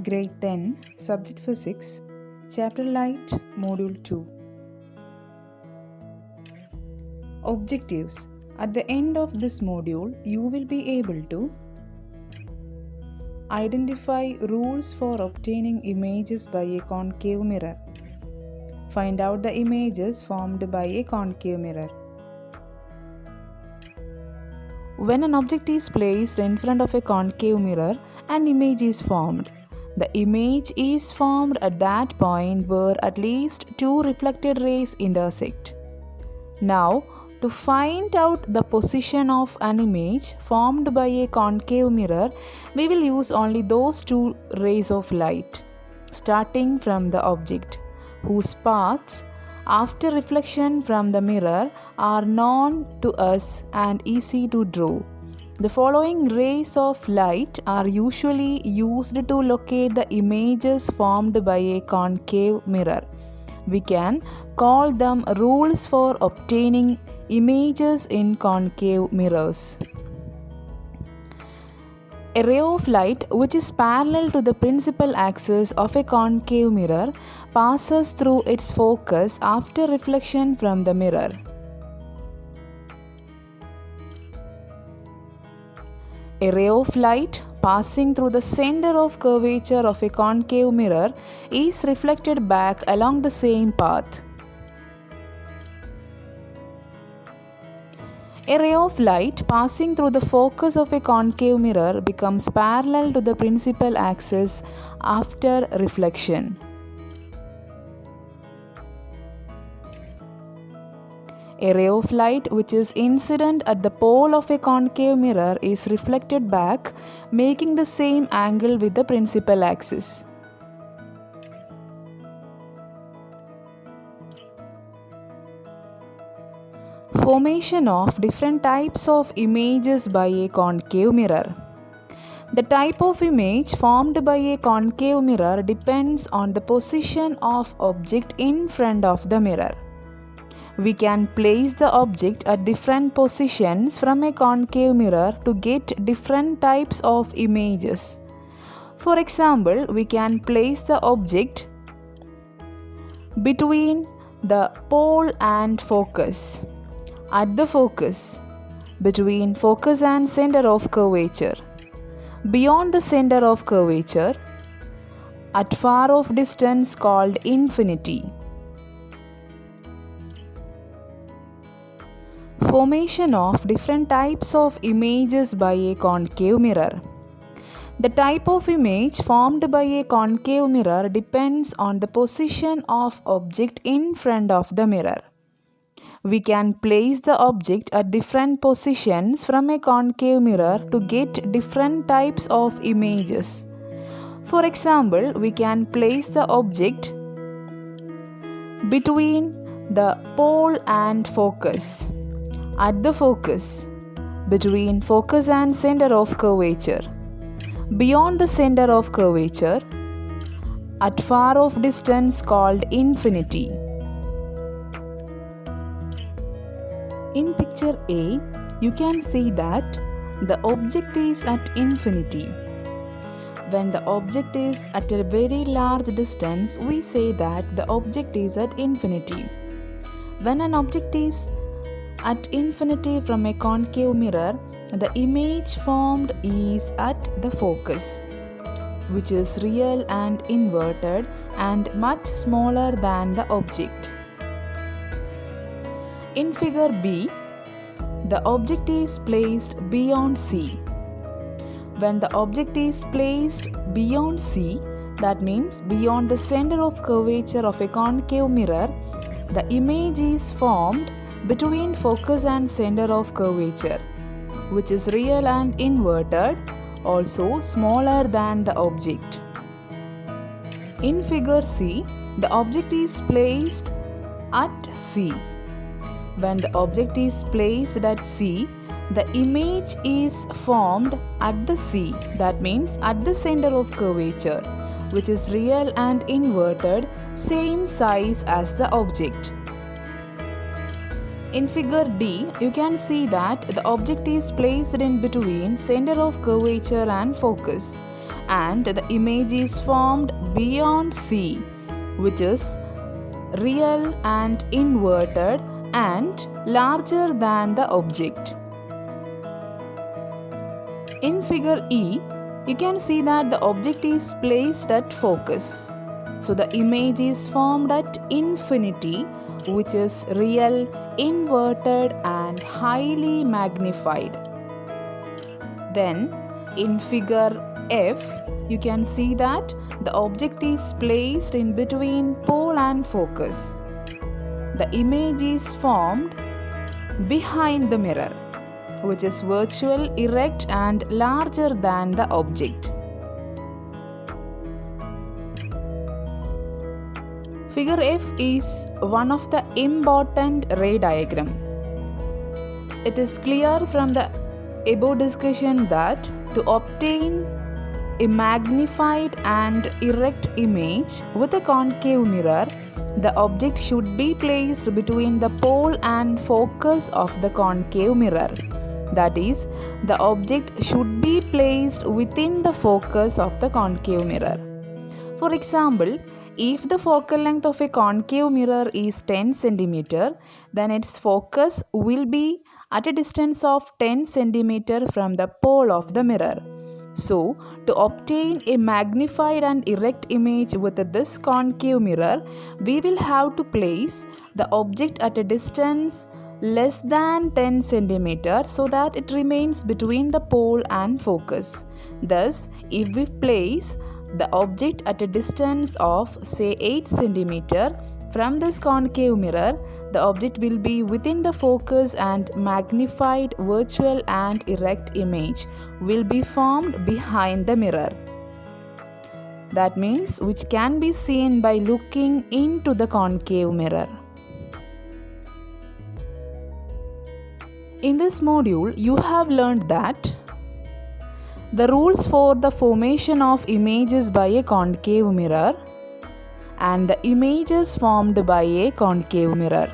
Grade 10, Subject Physics, Chapter Light, Module 2. Objectives. At the end of this module, you will be able to identify rules for obtaining images by a concave mirror. Find out the images formed by a concave mirror. When an object is placed in front of a concave mirror, an image is formed. The image is formed at that point where at least two reflected rays intersect. Now, to find out the position of an image formed by a concave mirror, we will use only those two rays of light, starting from the object, whose paths after reflection from the mirror are known to us and easy to draw. The following rays of light are usually used to locate the images formed by a concave mirror. We can call them rules for obtaining images in concave mirrors. A ray of light which is parallel to the principal axis of a concave mirror passes through its focus after reflection from the mirror. A ray of light passing through the center of curvature of a concave mirror is reflected back along the same path. A ray of light passing through the focus of a concave mirror becomes parallel to the principal axis after reflection. A ray of light which is incident at the pole of a concave mirror is reflected back, making the same angle with the principal axis. Formation of different types of images by a concave mirror. The type of image formed by a concave mirror depends on the position of object in front of the mirror. We can place the object at different positions from a concave mirror to get different types of images. For example, we can place the object between the pole and focus, at the focus, between focus and center of curvature, beyond the center of curvature, at far off distance called infinity. Formation of different types of images by a concave mirror. The type of image formed by a concave mirror depends on the position of object in front of the mirror. We can place the object at different positions from a concave mirror to get different types of images. For example, we can place the object between the pole and focus, at the focus, between focus and center of curvature, beyond the center of curvature, at far off distance called infinity. In picture A, you can see that the object is at infinity. When the object is at a very large distance, we say that the object is at infinity. When an object is at infinity from a concave mirror, the image formed is at the focus, which is real and inverted and much smaller than the object. In figure B, the object is placed beyond C. When the object is placed beyond C, that means beyond the center of curvature of a concave mirror, the image is formed between focus and center of curvature, which is real and inverted, also smaller than the object. In figure C, the object is placed at C. When the object is placed at C, the image is formed at the C, that means at the center of curvature, which is real and inverted, same size as the object. In figure D, you can see that the object is placed in between center of curvature and focus, and the image is formed beyond C, which is real and inverted and larger than the object. In figure E, you can see that the object is placed at focus. So the image is formed at infinity, which is real, inverted and highly magnified. Then in figure F, you can see that the object is placed in between pole and focus. The image is formed behind the mirror, which is virtual, erect and larger than the object. Figure F is one of the important ray diagram. It is clear from the above discussion that to obtain a magnified and erect image with a concave mirror, the object should be placed between the pole and focus of the concave mirror. That is, the object should be placed within the focus of the concave mirror. For example, if the focal length of a concave mirror is 10 cm, then its focus will be at a distance of 10 cm from the pole of the mirror. So, to obtain a magnified and erect image with this concave mirror, we will have to place the object at a distance less than 10 cm so that it remains between the pole and focus. Thus, if we place the object at a distance of say 8 cm from this concave mirror, the object will be within the focus and magnified virtual and erect image will be formed behind the mirror. That means which can be seen by looking into the concave mirror. In this module, you have learned that the rules for the formation of images by a concave mirror and the images formed by a concave mirror.